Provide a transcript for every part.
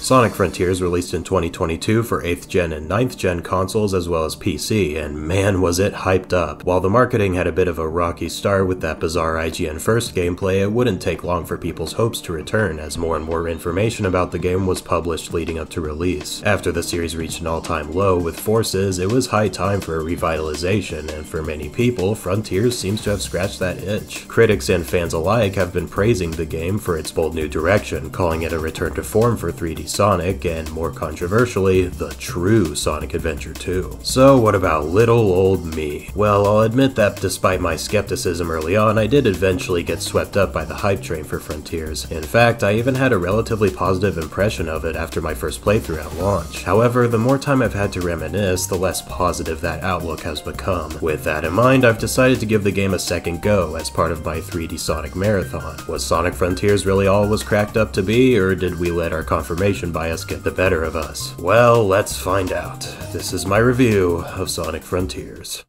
Sonic Frontiers released in 2022 for 8th gen and 9th gen consoles as well as PC, and man was it hyped up. While the marketing had a bit of a rocky start with that bizarre IGN first gameplay, it wouldn't take long for people's hopes to return as more and more information about the game was published leading up to release. After the series reached an all-time low with Forces, it was high time for a revitalization, and for many people, Frontiers seems to have scratched that itch. Critics and fans alike have been praising the game for its bold new direction, calling it a return to form for 3D Sonic, and more controversially, the true Sonic Adventure 2. So what about little old me? Well, I'll admit that despite my skepticism early on, I did eventually get swept up by the hype train for Frontiers. In fact, I even had a relatively positive impression of it after my first playthrough at launch. However, the more time I've had to reminisce, the less positive that outlook has become. With that in mind, I've decided to give the game a second go as part of my 3D Sonic marathon. Was Sonic Frontiers really all it was cracked up to be, or did we let our confirmation bias get the better of us? Well, let's find out. This is my review of Sonic Frontiers.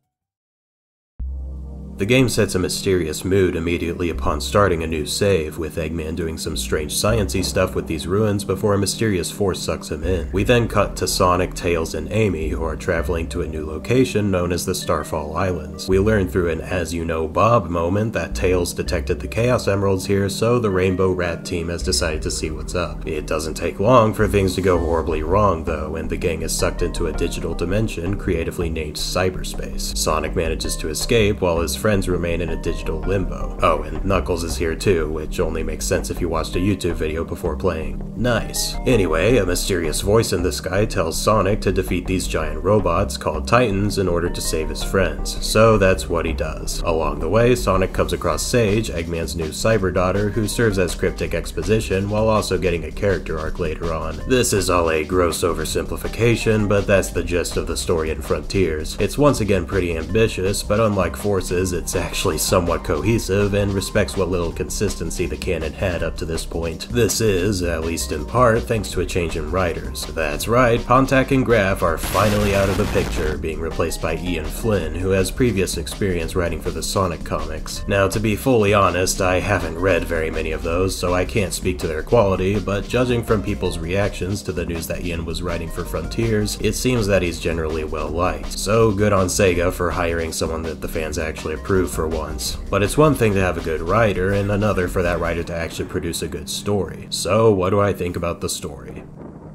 The game sets a mysterious mood immediately upon starting a new save, with Eggman doing some strange science-y stuff with these ruins before a mysterious force sucks him in. We then cut to Sonic, Tails, and Amy, who are traveling to a new location known as the Starfall Islands. We learn through an as you know Bob moment that Tails detected the Chaos Emeralds here, so the Rainbow Rat team has decided to see what's up. It doesn't take long for things to go horribly wrong though, and the gang is sucked into a digital dimension creatively named cyberspace. Sonic manages to escape while his friends remain in a digital limbo. Oh, and Knuckles is here too, which only makes sense if you watched a YouTube video before playing. Nice. Anyway, a mysterious voice in the sky tells Sonic to defeat these giant robots called Titans in order to save his friends, so that's what he does. Along the way, Sonic comes across Sage, Eggman's new cyber daughter, who serves as cryptic exposition while also getting a character arc later on. This is all a gross oversimplification, but that's the gist of the story in Frontiers. It's once again pretty ambitious, but unlike Forces, it's actually somewhat cohesive and respects what little consistency the canon had up to this point. This is, at least in part, thanks to a change in writers. That's right, Pontac and Graff are finally out of the picture, being replaced by Ian Flynn, who has previous experience writing for the Sonic comics. Now, to be fully honest, I haven't read very many of those, so I can't speak to their quality, but judging from people's reactions to the news that Ian was writing for Frontiers, it seems that he's generally well liked. So good on Sega for hiring someone that the fans actually approve for once. But it's one thing to have a good writer, and another for that writer to actually produce a good story. So what do I think about the story?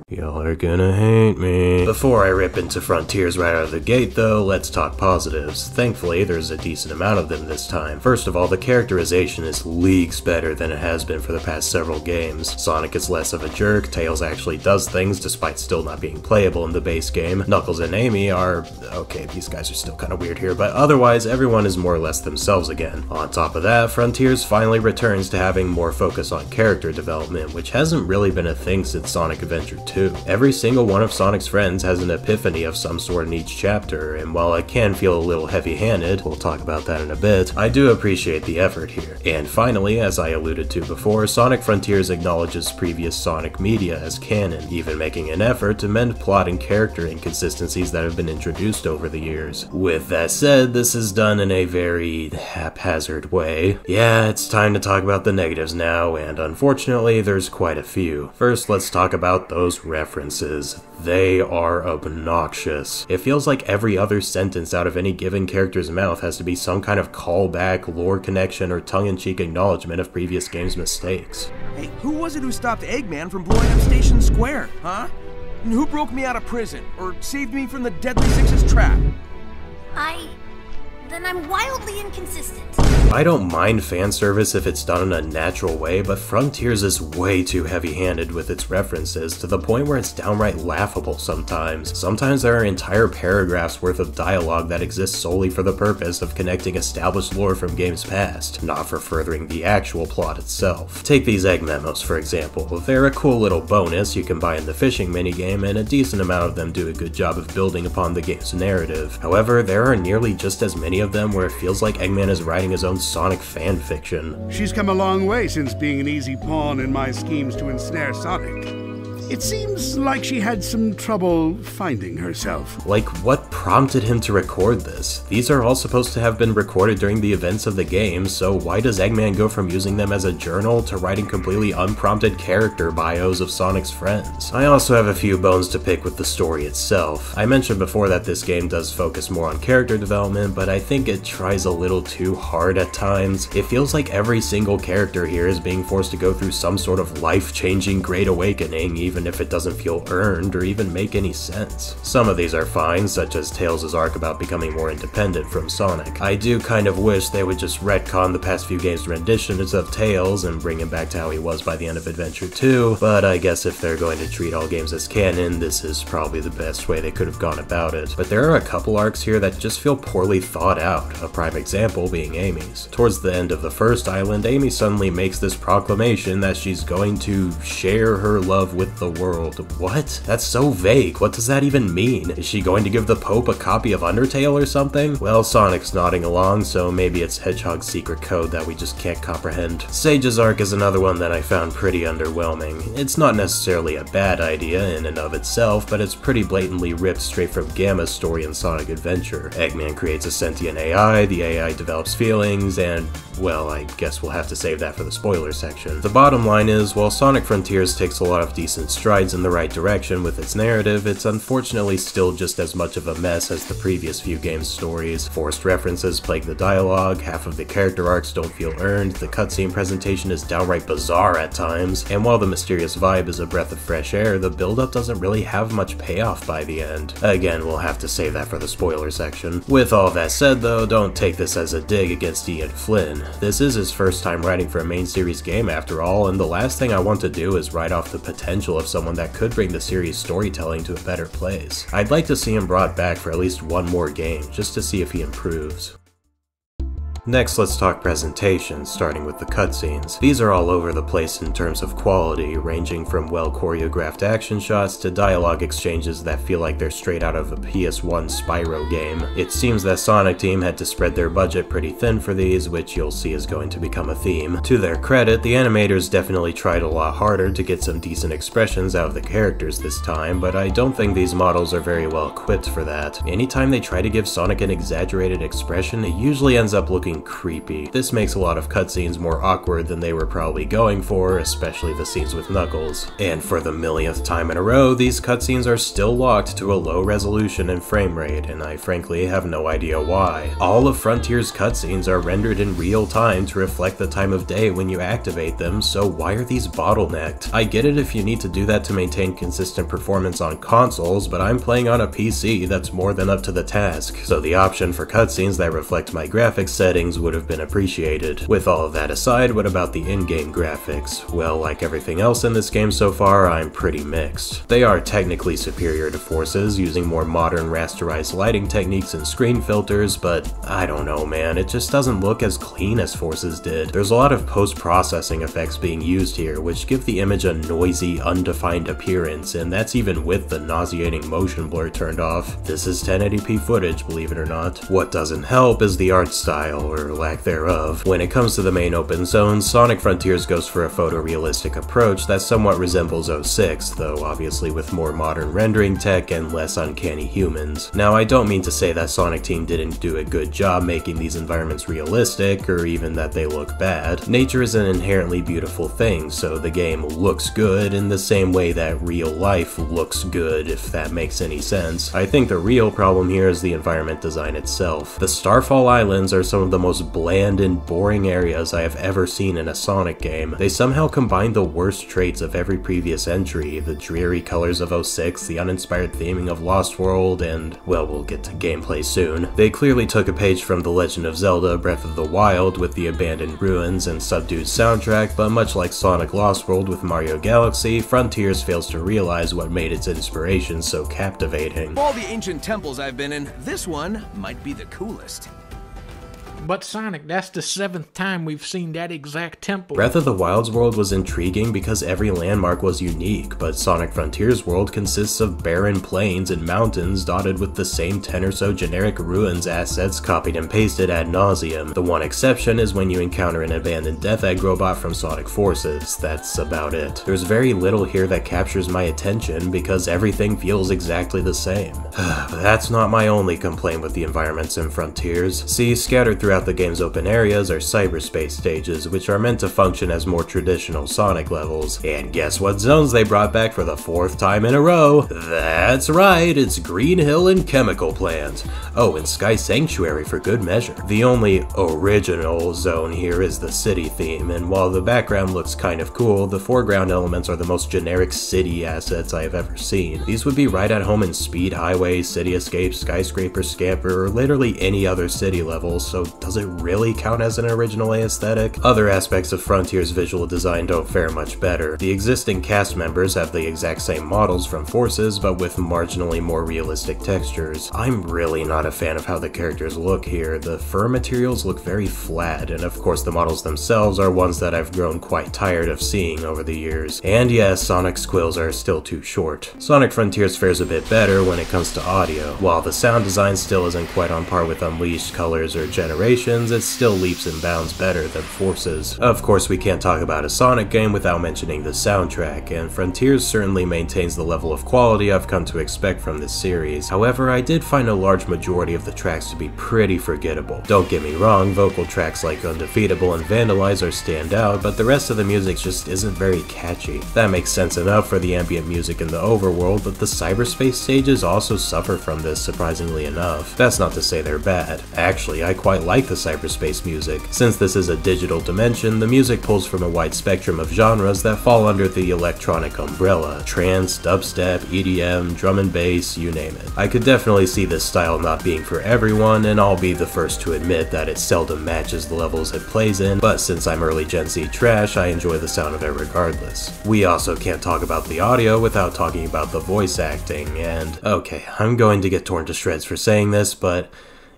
Y'all are gonna hate me. Before I rip into Frontiers right out of the gate though, let's talk positives. Thankfully, there's a decent amount of them this time. First of all, the characterization is leagues better than it has been for the past several games. Sonic is less of a jerk, Tails actually does things despite still not being playable in the base game. Knuckles and Amy are... okay, these guys are still kind of weird here, but otherwise everyone is more or less themselves again. On top of that, Frontiers finally returns to having more focus on character development, which hasn't really been a thing since Sonic Adventure 2. Every single one of Sonic's friends has an epiphany of some sort in each chapter, and while I can feel a little heavy-handed, we'll talk about that in a bit, I do appreciate the effort here. And finally, as I alluded to before, Sonic Frontiers acknowledges previous Sonic media as canon, even making an effort to mend plot and character inconsistencies that have been introduced over the years. With that said, this is done in a very haphazard way. Yeah, it's time to talk about the negatives now, and unfortunately, there's quite a few. First, let's talk about those references. They are obnoxious. It feels like every other sentence out of any given character's mouth has to be some kind of callback, lore connection, or tongue-in-cheek acknowledgement of previous games' mistakes. Hey, who was it who stopped Eggman from blowing up Station Square, huh? And who broke me out of prison, or saved me from the Deadly Six's trap? Then I'm wildly inconsistent. I don't mind fan service if it's done in a natural way, but Frontiers is way too heavy-handed with its references, to the point where it's downright laughable sometimes. Sometimes there are entire paragraphs worth of dialogue that exists solely for the purpose of connecting established lore from games past, not for furthering the actual plot itself. Take these egg memos, for example. They're a cool little bonus you can buy in the fishing minigame, and a decent amount of them do a good job of building upon the game's narrative. However, there are nearly just as many of them where it feels like Eggman is writing his own Sonic fanfiction. She's come a long way since being an easy pawn in my schemes to ensnare Sonic. It seems like she had some trouble finding herself. Like, what prompted him to record this? These are all supposed to have been recorded during the events of the game, so why does Eggman go from using them as a journal to writing completely unprompted character bios of Sonic's friends? I also have a few bones to pick with the story itself. I mentioned before that this game does focus more on character development, but I think it tries a little too hard at times. It feels like every single character here is being forced to go through some sort of life-changing great awakening, even if it doesn't feel earned or even make any sense. Some of these are fine, such as Tails' arc about becoming more independent from Sonic. I do kind of wish they would just retcon the past few games' renditions of Tails and bring him back to how he was by the end of Adventure 2, but I guess if they're going to treat all games as canon, this is probably the best way they could have gone about it. But there are a couple arcs here that just feel poorly thought out, a prime example being Amy's. Towards the end of the first island, Amy suddenly makes this proclamation that she's going to share her love with the world. What? That's so vague. What does that even mean? Is she going to give the Pope a copy of Undertale or something? Well, Sonic's nodding along, so maybe it's Hedgehog's secret code that we just can't comprehend. Sage's arc is another one that I found pretty underwhelming. It's not necessarily a bad idea in and of itself, but it's pretty blatantly ripped straight from Gamma's story in Sonic Adventure. Eggman creates a sentient AI, the AI develops feelings, and, well, I guess we'll have to save that for the spoiler section. The bottom line is, while Sonic Frontiers takes a lot of decent strides in the right direction with its narrative, it's unfortunately still just as much of a mess as the previous few games' stories. Forced references plague the dialogue, half of the character arcs don't feel earned, the cutscene presentation is downright bizarre at times, and while the mysterious vibe is a breath of fresh air, the build-up doesn't really have much payoff by the end. Again, we'll have to save that for the spoiler section. With all that said though, don't take this as a dig against Ian Flynn. This is his first time writing for a main series game after all, and the last thing I want to do is write off the potential of someone that could bring the series' storytelling to a better place. I'd like to see him brought back for at least one more game, just to see if he improves. Next, let's talk presentation, starting with the cutscenes. These are all over the place in terms of quality, ranging from well-choreographed action shots to dialogue exchanges that feel like they're straight out of a PS1 Spyro game. It seems that Sonic Team had to spread their budget pretty thin for these, which you'll see is going to become a theme. To their credit, the animators definitely tried a lot harder to get some decent expressions out of the characters this time, but I don't think these models are very well equipped for that. Anytime they try to give Sonic an exaggerated expression, it usually ends up looking creepy. This makes a lot of cutscenes more awkward than they were probably going for, especially the scenes with Knuckles. And for the millionth time in a row, these cutscenes are still locked to a low resolution and frame rate, and I frankly have no idea why. All of Frontier's cutscenes are rendered in real time to reflect the time of day when you activate them, so why are these bottlenecked? I get it if you need to do that to maintain consistent performance on consoles, but I'm playing on a PC that's more than up to the task, so the option for cutscenes that reflect my graphics settings would have been appreciated. With all of that aside, what about the in-game graphics? Well, like everything else in this game so far, I'm pretty mixed. They are technically superior to Force's, using more modern rasterized lighting techniques and screen filters, but I don't know man, it just doesn't look as clean as Force's did. There's a lot of post-processing effects being used here, which give the image a noisy, undefined appearance, and that's even with the nauseating motion blur turned off. This is 1080p footage, believe it or not. What doesn't help is the art style, or lack thereof. When it comes to the main open zones, Sonic Frontiers goes for a photorealistic approach that somewhat resembles 06, though obviously with more modern rendering tech and less uncanny humans. Now, I don't mean to say that Sonic Team didn't do a good job making these environments realistic, or even that they look bad. Nature is an inherently beautiful thing, so the game looks good in the same way that real life looks good, if that makes any sense. I think the real problem here is the environment design itself. The Starfall Islands are some of the most bland and boring areas I have ever seen in a Sonic game. They somehow combine the worst traits of every previous entry, the dreary colors of 06, the uninspired theming of Lost World, and, well, we'll get to gameplay soon. They clearly took a page from The Legend of Zelda Breath of the Wild with the abandoned ruins and subdued soundtrack, but much like Sonic Lost World with Mario Galaxy, Frontiers fails to realize what made its inspiration so captivating. Of all the ancient temples I've been in, this one might be the coolest. But Sonic, that's the 7th time we've seen that exact temple. Breath of the Wild's world was intriguing because every landmark was unique, but Sonic Frontiers' world consists of barren plains and mountains dotted with the same 10 or so generic ruins assets copied and pasted ad nauseum. The one exception is when you encounter an abandoned Death Egg robot from Sonic Forces. That's about it. There's very little here that captures my attention because everything feels exactly the same. But that's not my only complaint with the environments in Frontiers. See, scattered throughout the game's open areas are cyberspace stages, which are meant to function as more traditional Sonic levels. And guess what zones they brought back for the 4th time in a row? That's right, it's Green Hill and Chemical Plant. Oh, and Sky Sanctuary for good measure. The only original zone here is the city theme, and while the background looks kind of cool, the foreground elements are the most generic city assets I have ever seen. These would be right at home in Speed Highway, City Escape, Skyscraper Scamper, or literally any other city level, so does it really count as an original aesthetic? Other aspects of Frontiers' visual design don't fare much better. The existing cast members have the exact same models from Forces, but with marginally more realistic textures. I'm really not a fan of how the characters look here. The fur materials look very flat, and of course the models themselves are ones that I've grown quite tired of seeing over the years. And yes, Sonic's quills are still too short. Sonic Frontiers fares a bit better when it comes to audio. While the sound design still isn't quite on par with Unleashed, Colors, or Generations, it's still leaps and bounds better than Forces. Of course, we can't talk about a Sonic game without mentioning the soundtrack, and Frontiers certainly maintains the level of quality I've come to expect from this series. However, I did find a large majority of the tracks to be pretty forgettable. Don't get me wrong, vocal tracks like Undefeatable and Vandalize are stand out, but the rest of the music just isn't very catchy. That makes sense enough for the ambient music in the overworld, but the cyberspace stages also suffer from this, surprisingly enough. That's not to say they're bad. Actually, I quite like the cyberspace music. Since this is a digital dimension, the music pulls from a wide spectrum of genres that fall under the electronic umbrella. Trance, dubstep, EDM, drum and bass, you name it. I could definitely see this style not being for everyone, and I'll be the first to admit that it seldom matches the levels it plays in, but since I'm early Gen Z trash, I enjoy the sound of it regardless. We also can't talk about the audio without talking about the voice acting, and okay, I'm going to get torn to shreds for saying this, but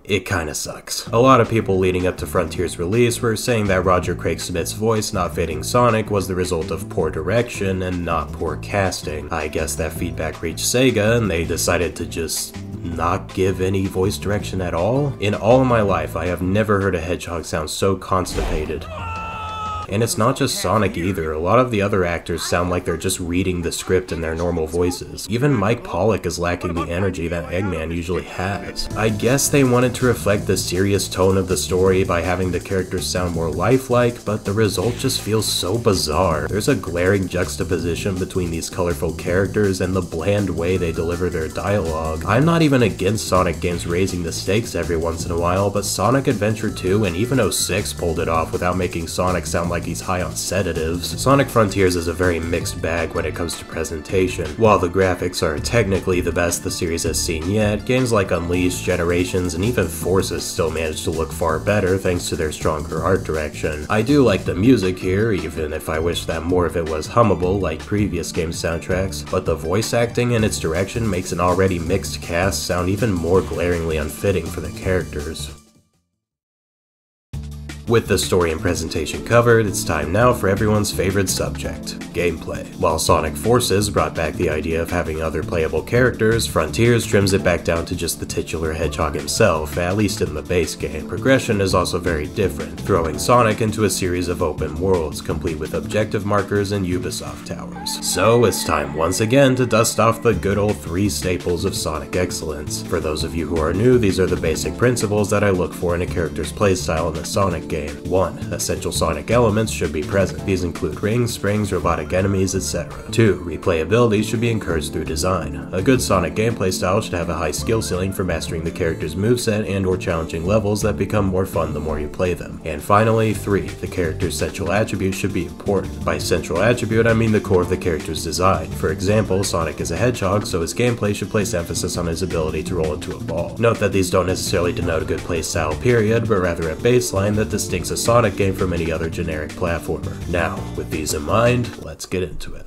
it kinda sucks. A lot of people leading up to Frontiers' release were saying that Roger Craig Smith's voice not fitting Sonic was the result of poor direction and not poor casting. I guess that feedback reached Sega and they decided to just not give any voice direction at all? In all of my life, I have never heard a hedgehog sound so constipated. And it's not just Sonic either, a lot of the other actors sound like they're just reading the script in their normal voices. Even Mike Pollock is lacking the energy that Eggman usually has. I guess they wanted to reflect the serious tone of the story by having the characters sound more lifelike, but the result just feels so bizarre. There's a glaring juxtaposition between these colorful characters and the bland way they deliver their dialogue. I'm not even against Sonic games raising the stakes every once in a while, but Sonic Adventure 2 and even 06 pulled it off without making Sonic sound like he's high on sedatives. Sonic Frontiers is a very mixed bag when it comes to presentation. While the graphics are technically the best the series has seen yet, games like Unleashed, Generations, and even Forces still manage to look far better thanks to their stronger art direction. I do like the music here, even if I wish that more of it was hummable like previous game soundtracks, but the voice acting and its direction makes an already mixed cast sound even more glaringly unfitting for the characters. With the story and presentation covered, it's time now for everyone's favorite subject, gameplay. While Sonic Forces brought back the idea of having other playable characters, Frontiers trims it back down to just the titular hedgehog himself, at least in the base game. Progression is also very different, throwing Sonic into a series of open worlds, complete with objective markers and Ubisoft towers. So it's time once again to dust off the good old 3 staples of Sonic excellence. For those of you who are new, these are the basic principles that I look for in a character's playstyle in a Sonic game. 1. Essential Sonic elements should be present. These include rings, springs, robotic enemies, etc. 2. Replayability should be encouraged through design. A good Sonic gameplay style should have a high skill ceiling for mastering the character's moveset and or challenging levels that become more fun the more you play them. And finally, 3. The character's central attribute should be important. By central attribute, I mean the core of the character's design. For example, Sonic is a hedgehog, so his gameplay should place emphasis on his ability to roll into a ball. Note that these don't necessarily denote a good playstyle period, but rather a baseline that distinguishes a Sonic game from any other generic platformer. Now, with these in mind, let's get into it.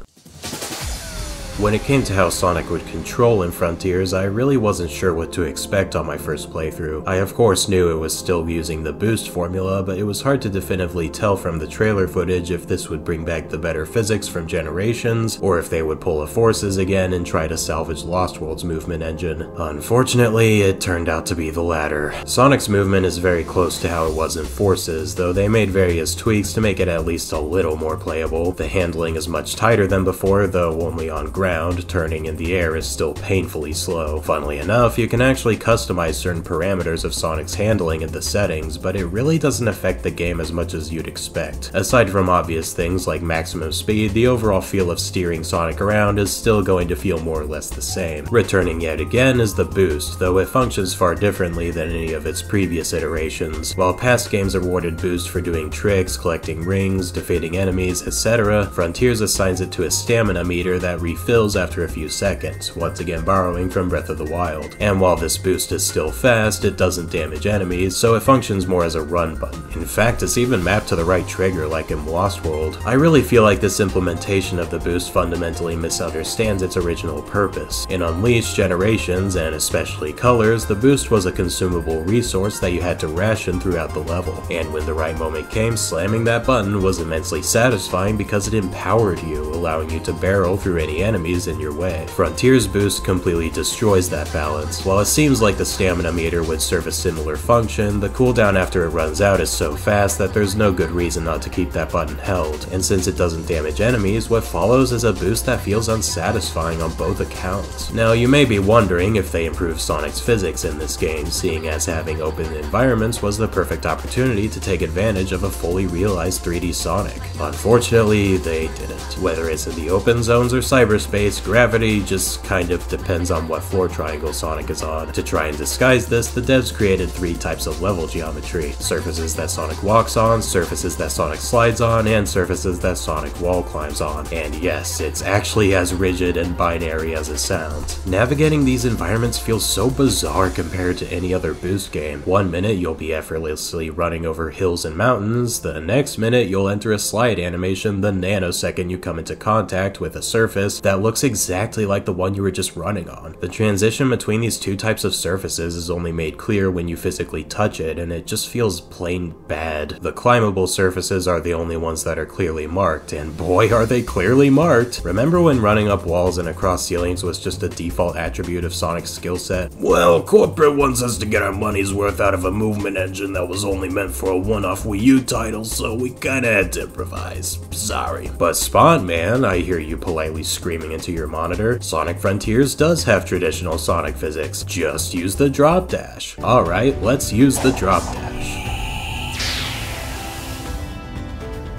When it came to how Sonic would control in Frontiers, I really wasn't sure what to expect on my first playthrough. I of course knew it was still using the boost formula, but it was hard to definitively tell from the trailer footage if this would bring back the better physics from Generations, or if they would pull a Forces again and try to salvage Lost World's movement engine. Unfortunately, it turned out to be the latter. Sonic's movement is very close to how it was in Forces, though they made various tweaks to make it at least a little more playable. The handling is much tighter than before, though only on ground. Turning in the air is still painfully slow. Funnily enough, you can actually customize certain parameters of Sonic's handling in the settings, but it really doesn't affect the game as much as you'd expect. Aside from obvious things like maximum speed, the overall feel of steering Sonic around is still going to feel more or less the same. Returning yet again is the boost, though it functions far differently than any of its previous iterations. While past games awarded boost for doing tricks, collecting rings, defeating enemies, etc., Frontiers assigns it to a stamina meter that refills after a few seconds, once again borrowing from Breath of the Wild. And while this boost is still fast, it doesn't damage enemies, so it functions more as a run button. In fact, it's even mapped to the right trigger like in Lost World. I really feel like this implementation of the boost fundamentally misunderstands its original purpose. In Unleashed, Generations, and especially Colors, the boost was a consumable resource that you had to ration throughout the level, and when the right moment came, slamming that button was immensely satisfying because it empowered you, allowing you to barrel through any enemies in your way. Frontiers boost completely destroys that balance. While it seems like the stamina meter would serve a similar function, the cooldown after it runs out is so fast that there's no good reason not to keep that button held, and since it doesn't damage enemies, what follows is a boost that feels unsatisfying on both accounts. Now, you may be wondering if they improved Sonic's physics in this game, seeing as having open environments was the perfect opportunity to take advantage of a fully realized 3D Sonic. Unfortunately, they didn't. Whether it's in the open zones or cyberspace, gravity just kind of depends on what floor triangle Sonic is on. To try and disguise this, the devs created 3 types of level geometry: surfaces that Sonic walks on, surfaces that Sonic slides on, and surfaces that Sonic wall climbs on. And yes, it's actually as rigid and binary as it sounds. Navigating these environments feels so bizarre compared to any other boost game. One minute you'll be effortlessly running over hills and mountains, the next minute you'll enter a slide animation the nanosecond you come into contact with a surface that looks exactly like the one you were just running on. The transition between these 2 types of surfaces is only made clear when you physically touch it, and it just feels plain bad. The climbable surfaces are the only ones that are clearly marked, and boy are they clearly marked! Remember when running up walls and across ceilings was just a default attribute of Sonic's skill set? Well, corporate wants us to get our money's worth out of a movement engine that was only meant for a one-off Wii U title, so we kinda had to improvise. Sorry. But Spawn Man, I hear you politely screaming into your monitor. Sonic Frontiers does have traditional Sonic physics. Just use the drop dash. Alright, let's use the drop dash.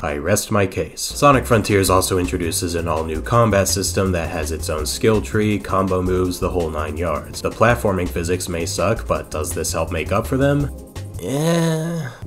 I rest my case. Sonic Frontiers also introduces an all-new combat system that has its own skill tree, combo moves, the whole 9 yards. The platforming physics may suck, but does this help make up for them?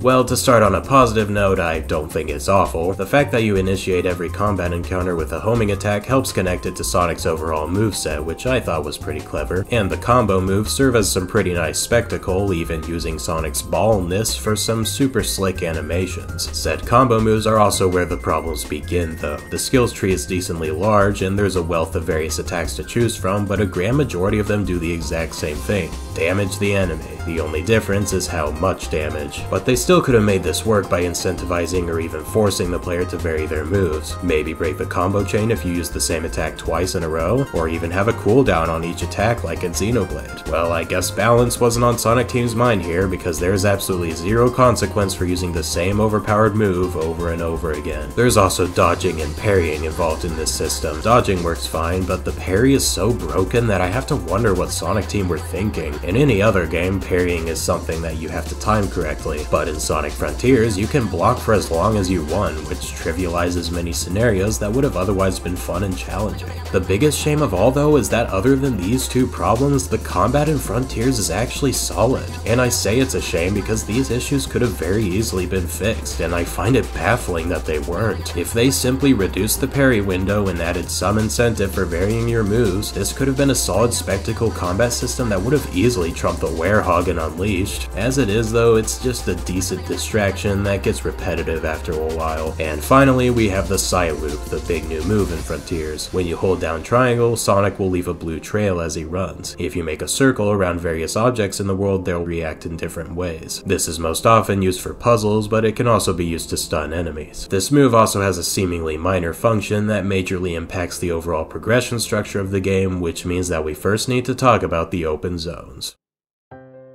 Well, to start on a positive note, I don't think it's awful. The fact that you initiate every combat encounter with a homing attack helps connect it to Sonic's overall moveset, which I thought was pretty clever, and the combo moves serve as some pretty nice spectacle, even using Sonic's ballness for some super slick animations. Said combo moves are also where the problems begin, though. The skills tree is decently large, and there's a wealth of various attacks to choose from, but a grand majority of them do the exact same thing: damage the enemy. The only difference is how much damage. But they still could have made this work by incentivizing or even forcing the player to vary their moves. Maybe break the combo chain if you use the same attack twice in a row, or even have a cooldown on each attack like in Xenoblade. Well, I guess balance wasn't on Sonic Team's mind here, because there's absolutely zero consequence for using the same overpowered move over and over again. There's also dodging and parrying involved in this system. Dodging works fine, but the parry is so broken that I have to wonder what Sonic Team were thinking. In any other game, parrying is something that you have to time correctly, but in Sonic Frontiers, you can block for as long as you want, which trivializes many scenarios that would have otherwise been fun and challenging. The biggest shame of all, though, is that other than these 2 problems, the combat in Frontiers is actually solid. And I say it's a shame because these issues could have very easily been fixed, and I find it baffling that they weren't. If they simply reduced the parry window and added some incentive for varying your moves, this could have been a solid spectacle combat system that would have easily trumped the Werehog in Unleashed. As it is, though, though it's just a decent distraction that gets repetitive after a while. And finally, we have the Psyloop, the big new move in Frontiers. When you hold down triangle, Sonic will leave a blue trail as he runs. If you make a circle around various objects in the world, they'll react in different ways. This is most often used for puzzles, but it can also be used to stun enemies. This move also has a seemingly minor function that majorly impacts the overall progression structure of the game, which means that we first need to talk about the open zones.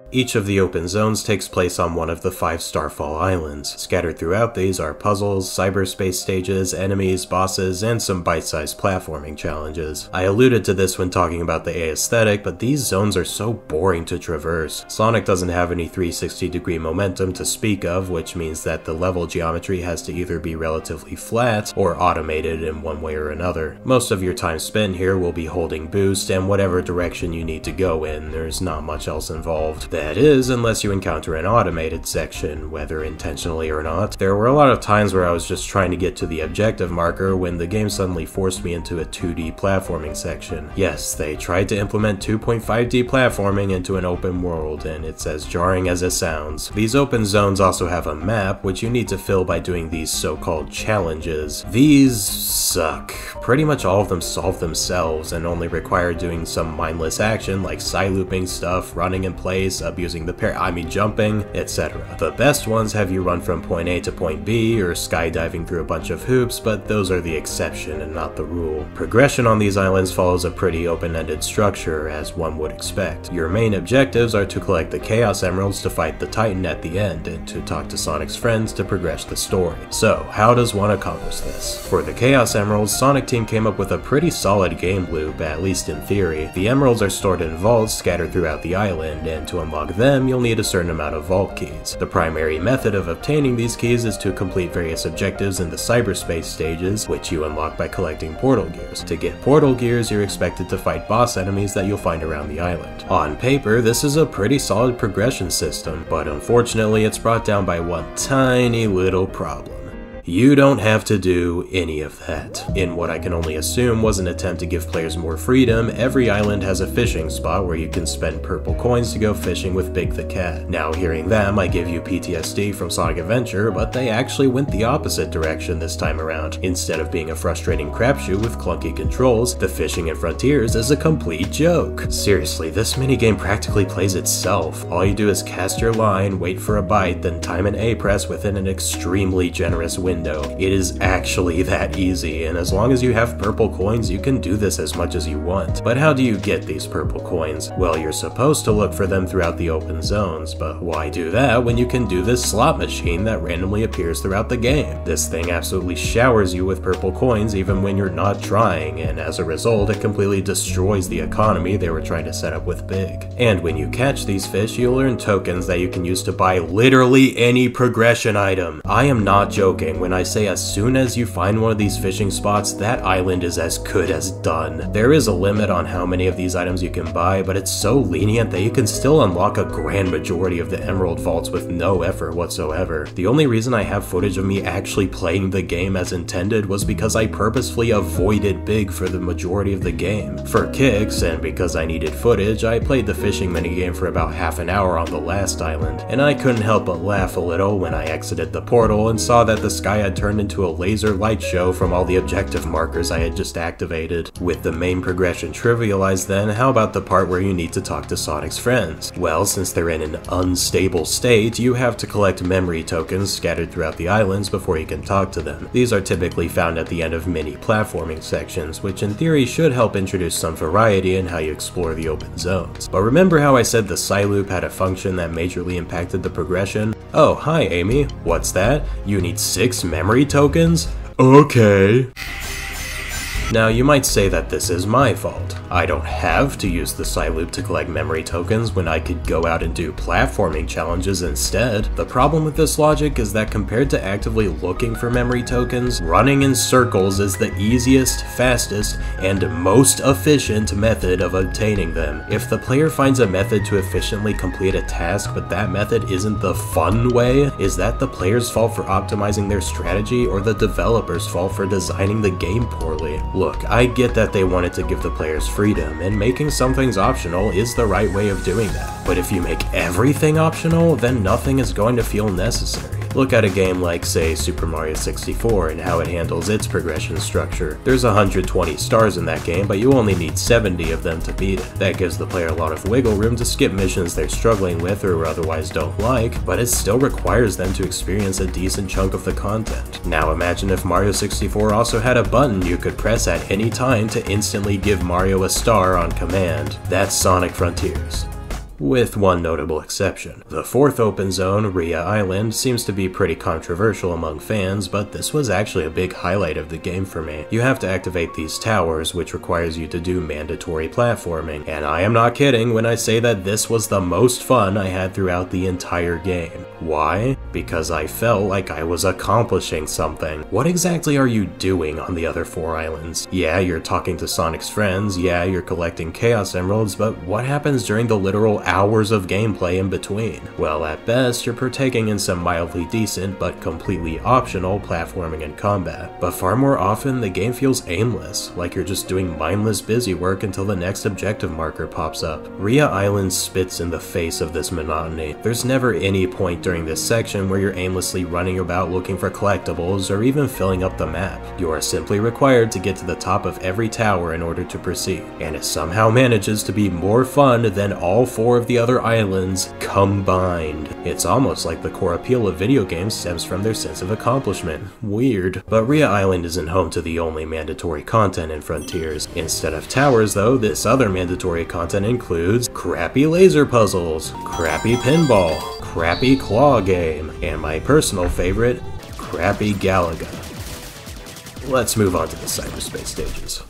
Each of the open zones takes place on one of the 5 Starfall Islands. Scattered throughout these are puzzles, cyberspace stages, enemies, bosses, and some bite-sized platforming challenges. I alluded to this when talking about the aesthetic, but these zones are so boring to traverse. Sonic doesn't have any 360-degree momentum to speak of, which means that the level geometry has to either be relatively flat or automated in one way or another. Most of your time spent here will be holding boost and whatever direction you need to go in. There's not much else involved. That is, unless you encounter an automated section, whether intentionally or not. There were a lot of times where I was just trying to get to the objective marker when the game suddenly forced me into a 2D platforming section. Yes, they tried to implement 2.5D platforming into an open world, and it's as jarring as it sounds. These open zones also have a map, which you need to fill by doing these so-called challenges. These suck. Pretty much all of them solve themselves and only require doing some mindless action like side-looping stuff, running in place, abusing the jumping, etc. The best ones have you run from point A to point B or skydiving through a bunch of hoops, but those are the exception and not the rule. Progression on these islands follows a pretty open-ended structure, as one would expect. Your main objectives are to collect the Chaos Emeralds to fight the Titan at the end, and to talk to Sonic's friends to progress the story. So, how does one accomplish this? For the Chaos Emeralds, Sonic Team came up with a pretty solid game loop, at least in theory. The emeralds are stored in vaults scattered throughout the island, and to unlock them, you'll need a certain amount of vault keys. The primary method of obtaining these keys is to complete various objectives in the cyberspace stages, which you unlock by collecting portal gears. To get portal gears, you're expected to fight boss enemies that you'll find around the island. On paper, this is a pretty solid progression system, but unfortunately it's brought down by one tiny little problem. You don't have to do any of that. In what I can only assume was an attempt to give players more freedom, every island has a fishing spot where you can spend purple coins to go fishing with Big the Cat. Now hearing them, I give you PTSD from Sonic Adventure, but they actually went the opposite direction this time around. Instead of being a frustrating crapshoot with clunky controls, the fishing in Frontiers is a complete joke. Seriously, this minigame practically plays itself. All you do is cast your line, wait for a bite, then time an A press within an extremely generous window. It is actually that easy, and as long as you have purple coins, you can do this as much as you want. But how do you get these purple coins? Well, you're supposed to look for them throughout the open zones, but why do that when you can do this slot machine that randomly appears throughout the game? This thing absolutely showers you with purple coins even when you're not trying, and as a result, it completely destroys the economy they were trying to set up with Big. And when you catch these fish, you'll earn tokens that you can use to buy literally any progression item. I am not joking when I say as soon as you find one of these fishing spots, that island is as good as done. There is a limit on how many of these items you can buy, but it's so lenient that you can still unlock a grand majority of the emerald vaults with no effort whatsoever. The only reason I have footage of me actually playing the game as intended was because I purposefully avoided Big for the majority of the game. For kicks, and because I needed footage, I played the fishing minigame for about half an hour on the last island, and I couldn't help but laugh a little when I exited the portal and saw that the sky had turned into a laser light show from all the objective markers I had just activated. With the main progression trivialized then, how about the part where you need to talk to Sonic's friends? Well, since they're in an unstable state, you have to collect memory tokens scattered throughout the islands before you can talk to them. These are typically found at the end of mini platforming sections, which in theory should help introduce some variety in how you explore the open zones. But remember how I said the Psyloop had a function that majorly impacted the progression? Oh, hi Amy. What's that? You need 6 memory tokens? Okay. Now, you might say that this is my fault. I don't have to use the Psyloop to collect memory tokens when I could go out and do platforming challenges instead. The problem with this logic is that compared to actively looking for memory tokens, running in circles is the easiest, fastest, and most efficient method of obtaining them. If the player finds a method to efficiently complete a task but that method isn't the fun way, is that the player's fault for optimizing their strategy or the developer's fault for designing the game poorly? Look, I get that they wanted to give the players freedom, and making some things optional is the right way of doing that. But if you make everything optional, then nothing is going to feel necessary. Look at a game like, say, Super Mario 64 and how it handles its progression structure. There's 120 stars in that game, but you only need 70 of them to beat it. That gives the player a lot of wiggle room to skip missions they're struggling with or otherwise don't like, but it still requires them to experience a decent chunk of the content. Now imagine if Mario 64 also had a button you could press at any time to instantly give Mario a star on command. That's Sonic Frontiers. With one notable exception. The fourth open zone, Rhea Island, seems to be pretty controversial among fans, but this was actually a big highlight of the game for me. You have to activate these towers, which requires you to do mandatory platforming, and I am not kidding when I say that this was the most fun I had throughout the entire game. Why? Because I felt like I was accomplishing something. What exactly are you doing on the other 4 islands? Yeah, you're talking to Sonic's friends, yeah, you're collecting Chaos Emeralds, but what happens during the literal hours of gameplay in between? Well, at best, you're partaking in some mildly decent but completely optional platforming and combat. But far more often, the game feels aimless, like you're just doing mindless busy work until the next objective marker pops up. Rhea Island spits in the face of this monotony. There's never any point during this section where you're aimlessly running about looking for collectibles or even filling up the map. You are simply required to get to the top of every tower in order to proceed, and it somehow manages to be more fun than all 4 of the other islands combined. It's almost like the core appeal of video games stems from their sense of accomplishment. Weird. But Rhea Island isn't home to the only mandatory content in Frontiers. Instead of towers though, this other mandatory content includes crappy laser puzzles, crappy pinball, crappy claw game, and my personal favorite, crappy Galaga. Let's move on to the cyberspace stages.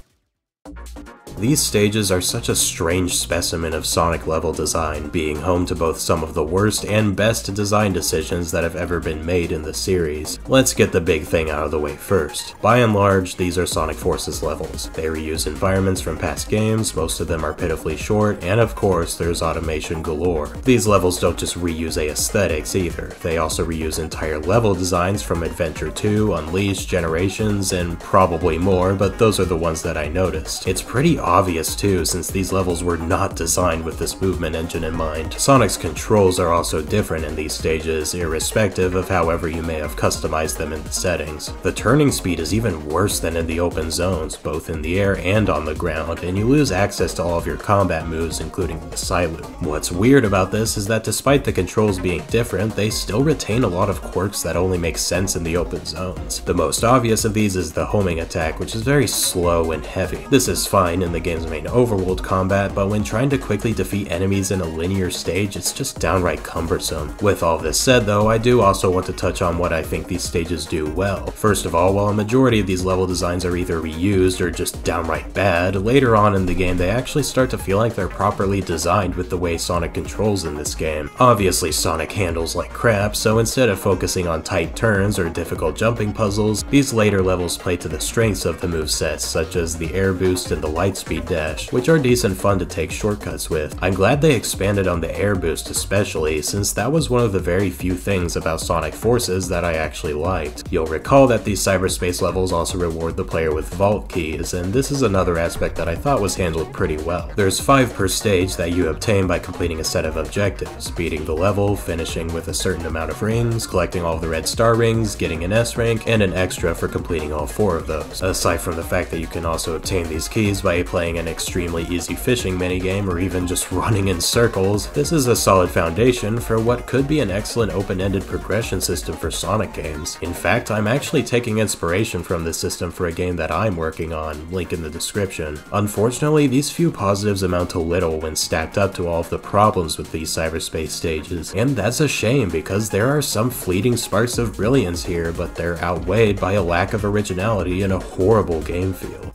These stages are such a strange specimen of Sonic level design, being home to both some of the worst and best design decisions that have ever been made in the series. Let's get the big thing out of the way first. By and large, these are Sonic Forces levels. They reuse environments from past games, most of them are pitifully short, and of course, there's automation galore. These levels don't just reuse aesthetics either, they also reuse entire level designs from Adventure 2, Unleashed, Generations, and probably more, but those are the ones that I noticed. It's pretty obvious too, since these levels were not designed with this movement engine in mind. Sonic's controls are also different in these stages, irrespective of however you may have customized them in the settings. The turning speed is even worse than in the open zones, both in the air and on the ground, and you lose access to all of your combat moves, including the Psy-Loop. What's weird about this is that despite the controls being different, they still retain a lot of quirks that only make sense in the open zones. The most obvious of these is the homing attack, which is very slow and heavy. This is fine in the game's main overworld combat, but when trying to quickly defeat enemies in a linear stage, it's just downright cumbersome. With all this said though, I do also want to touch on what I think these stages do well. First of all, while a majority of these level designs are either reused or just downright bad, later on in the game they actually start to feel like they're properly designed with the way Sonic controls in this game. Obviously Sonic handles like crap, so instead of focusing on tight turns or difficult jumping puzzles, these later levels play to the strengths of the movesets, such as the air boost and the light speed dash, which are decent fun to take shortcuts with. I'm glad they expanded on the air boost especially, since that was one of the very few things about Sonic Forces that I actually liked. You'll recall that these cyberspace levels also reward the player with vault keys, and this is another aspect that I thought was handled pretty well. There's 5 per stage that you obtain by completing a set of objectives, beating the level, finishing with a certain amount of rings, collecting all of the red star rings, getting an S rank, and an extra for completing all 4 of those. Aside from the fact that you can also obtain these keys by playing an extremely easy fishing minigame or even just running in circles, this is a solid foundation for what could be an excellent open-ended progression system for Sonic games. In fact, I'm actually taking inspiration from this system for a game that I'm working on, link in the description. Unfortunately, these few positives amount to little when stacked up to all of the problems with these cyberspace stages, and that's a shame because there are some fleeting sparks of brilliance here, but they're outweighed by a lack of originality and a horrible game feel.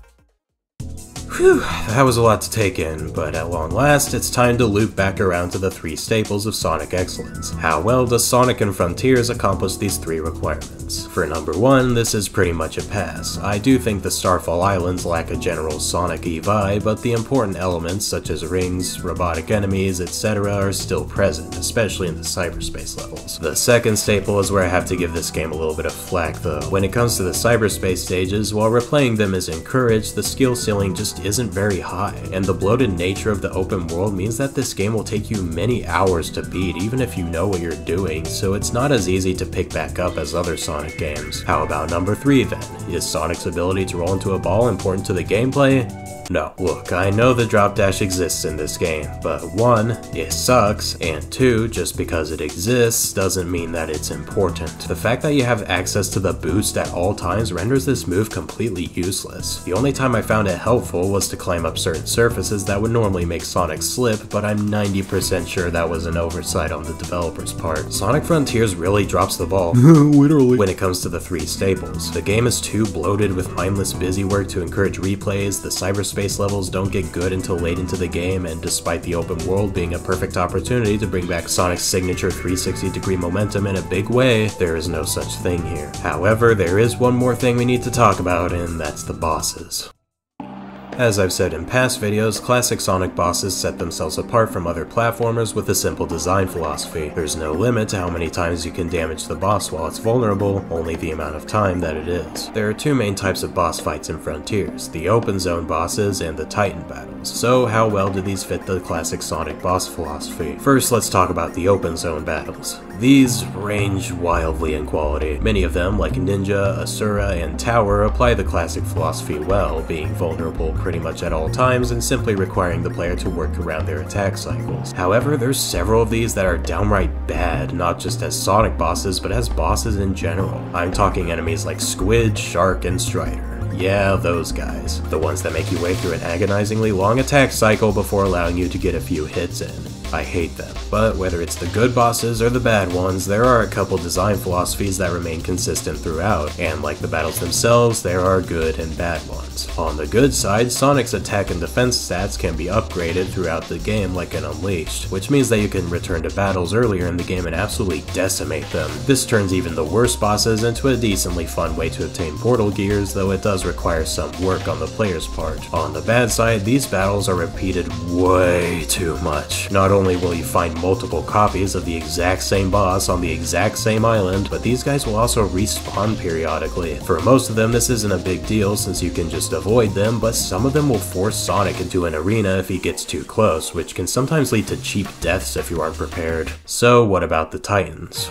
Whew, that was a lot to take in, but at long last, it's time to loop back around to the 3 staples of Sonic excellence. How well does Sonic and Frontiers accomplish these 3 requirements? Islands. For number 1, this is pretty much a pass. I do think the Starfall Islands lack a general Sonic-y vibe, but the important elements such as rings, robotic enemies, etc. are still present, especially in the cyberspace levels. The second staple is where I have to give this game a little bit of flack though. When it comes to the cyberspace stages, while replaying them is encouraged, the skill ceiling just isn't very high, and the bloated nature of the open world means that this game will take you many hours to beat even if you know what you're doing, so it's not as easy to pick back up as other Sonic games. How about number 3 then? Is Sonic's ability to roll into a ball important to the gameplay? No. Look, I know the drop dash exists in this game, but 1, it sucks, and 2, just because it exists doesn't mean that it's important. The fact that you have access to the boost at all times renders this move completely useless. The only time I found it helpful was to climb up certain surfaces that would normally make Sonic slip, but I'm 90% sure that was an oversight on the developer's part. Sonic Frontiers really drops the ball, literally, when it comes to the 3 staples. The game is too bloated with mindless busywork to encourage replays, the cyberspace levels don't get good until late into the game, and despite the open world being a perfect opportunity to bring back Sonic's signature 360-degree momentum in a big way, there is no such thing here. However, there is one more thing we need to talk about, and that's the bosses. As I've said in past videos, classic Sonic bosses set themselves apart from other platformers with a simple design philosophy. There's no limit to how many times you can damage the boss while it's vulnerable, only the amount of time that it is. There are 2 main types of boss fights in Frontiers, the open zone bosses and the Titan battles. So how well do these fit the classic Sonic boss philosophy? First, let's talk about the open zone battles. These range wildly in quality. Many of them, like Ninja, Asura, and Tower, apply the classic philosophy well, being vulnerable pretty much at all times and simply requiring the player to work around their attack cycles. However, there's several of these that are downright bad, not just as Sonic bosses, but as bosses in general. I'm talking enemies like Squid, Shark, and Strider. Yeah, those guys. The ones that make you wait through an agonizingly long attack cycle before allowing you to get a few hits in. I hate them. But whether it's the good bosses or the bad ones, there are a couple design philosophies that remain consistent throughout, and like the battles themselves, there are good and bad ones. On the good side, Sonic's attack and defense stats can be upgraded throughout the game like in Unleashed, which means that you can return to battles earlier in the game and absolutely decimate them. This turns even the worst bosses into a decently fun way to obtain portal gears, though it does require some work on the player's part. On the bad side, these battles are repeated way too much. Not only will you find multiple copies of the exact same boss on the exact same island, but these guys will also respawn periodically. For most of them, this isn't a big deal since you can just avoid them, but some of them will force Sonic into an arena if he gets too close, which can sometimes lead to cheap deaths if you aren't prepared. So what about the Titans?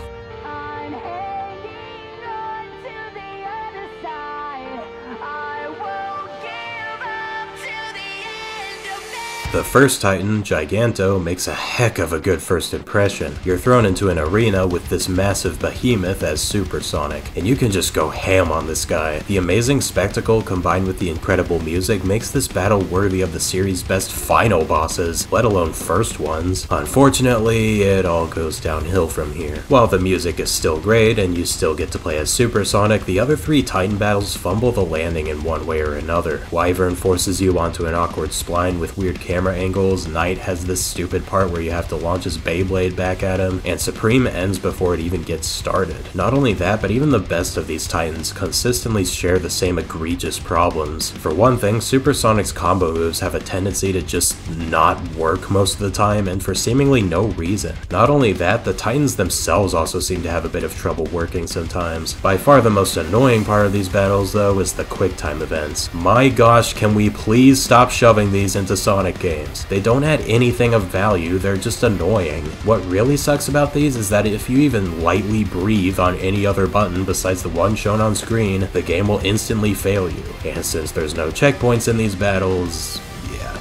The first Titan, Giganto, makes a heck of a good first impression. You're thrown into an arena with this massive behemoth as Super Sonic, and you can just go ham on this guy. The amazing spectacle combined with the incredible music makes this battle worthy of the series' best final bosses, let alone first ones. Unfortunately, it all goes downhill from here. While the music is still great and you still get to play as Super Sonic, the other 3 Titan battles fumble the landing in one way or another. Wyvern forces you onto an awkward spline with weird camera angles, Knight has this stupid part where you have to launch his Beyblade back at him, and Supreme ends before it even gets started. Not only that, but even the best of these Titans consistently share the same egregious problems. For one thing, Super Sonic's combo moves have a tendency to just not work most of the time, and for seemingly no reason. Not only that, the Titans themselves also seem to have a bit of trouble working sometimes. By far the most annoying part of these battles, though, is the QuickTime events. My gosh, can we please stop shoving these into Sonic games? They don't add anything of value, they're just annoying. What really sucks about these is that if you even lightly breathe on any other button besides the one shown on screen, the game will instantly fail you. And since there's no checkpoints in these battles,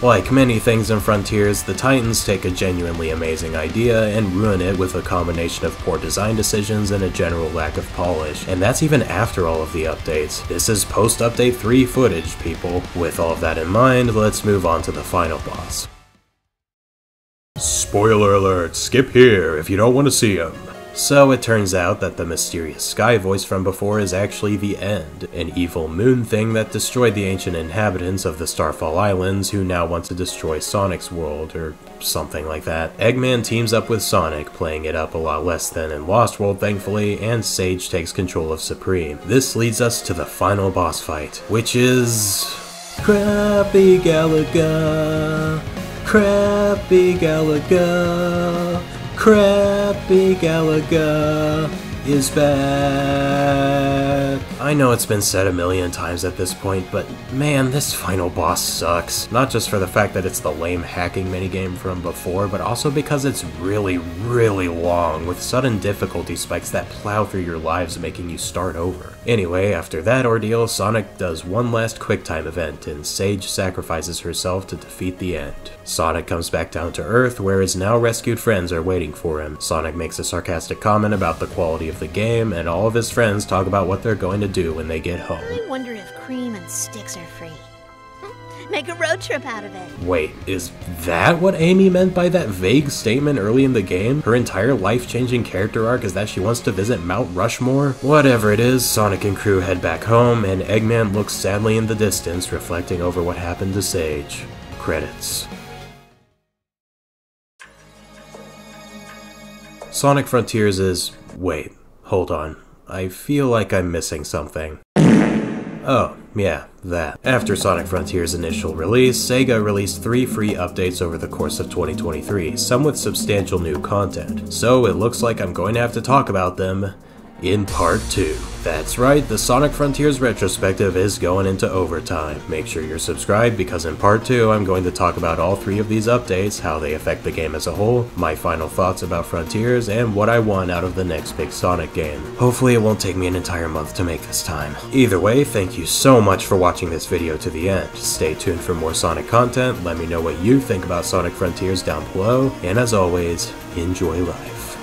like many things in Frontiers, the Titans take a genuinely amazing idea and ruin it with a combination of poor design decisions and a general lack of polish, and that's even after all of the updates. This is post-update 3 footage, people. With all of that in mind, let's move on to the final boss. Spoiler alert, skip here if you don't want to see him. So it turns out that the mysterious Sky voice from before is actually the End, an evil moon thing that destroyed the ancient inhabitants of the Starfall Islands who now want to destroy Sonic's world, or something like that. Eggman teams up with Sonic, playing it up a lot less than in Lost World thankfully, and Sage takes control of Supreme. This leads us to the final boss fight, which is... Crappy Galaga, Crappy Galaga, Crappy Galaga is back. I know it's been said a million times at this point, but man, this final boss sucks. Not just for the fact that it's the lame hacking minigame from before, but also because it's really, really long, with sudden difficulty spikes that plow through your lives making you start over. Anyway, after that ordeal, Sonic does one last QuickTime event, and Sage sacrifices herself to defeat the End. Sonic comes back down to Earth, where his now rescued friends are waiting for him. Sonic makes a sarcastic comment about the quality of the game, and all of his friends talk about what they're going to do when they get home. I wonder if cream and sticks are free. Make a road trip out of it. Wait, is that what Amy meant by that vague statement early in the game? Her entire life-changing character arc is that she wants to visit Mount Rushmore? Whatever it is, Sonic and crew head back home, and Eggman looks sadly in the distance, reflecting over what happened to Sage. Credits. Sonic Frontiers is... wait, hold on. I feel like I'm missing something. Oh, yeah, that. After Sonic Frontiers' initial release, Sega released 3 free updates over the course of 2023, some with substantial new content. So it looks like I'm going to have to talk about them in Part 2. That's right, the Sonic Frontiers retrospective is going into overtime. Make sure you're subscribed because in Part 2 I'm going to talk about all 3 of these updates, how they affect the game as a whole, my final thoughts about Frontiers, and what I want out of the next big Sonic game. Hopefully it won't take me an entire month to make this time. Either way, thank you so much for watching this video to the end. Stay tuned for more Sonic content, let me know what you think about Sonic Frontiers down below, and as always, enjoy life.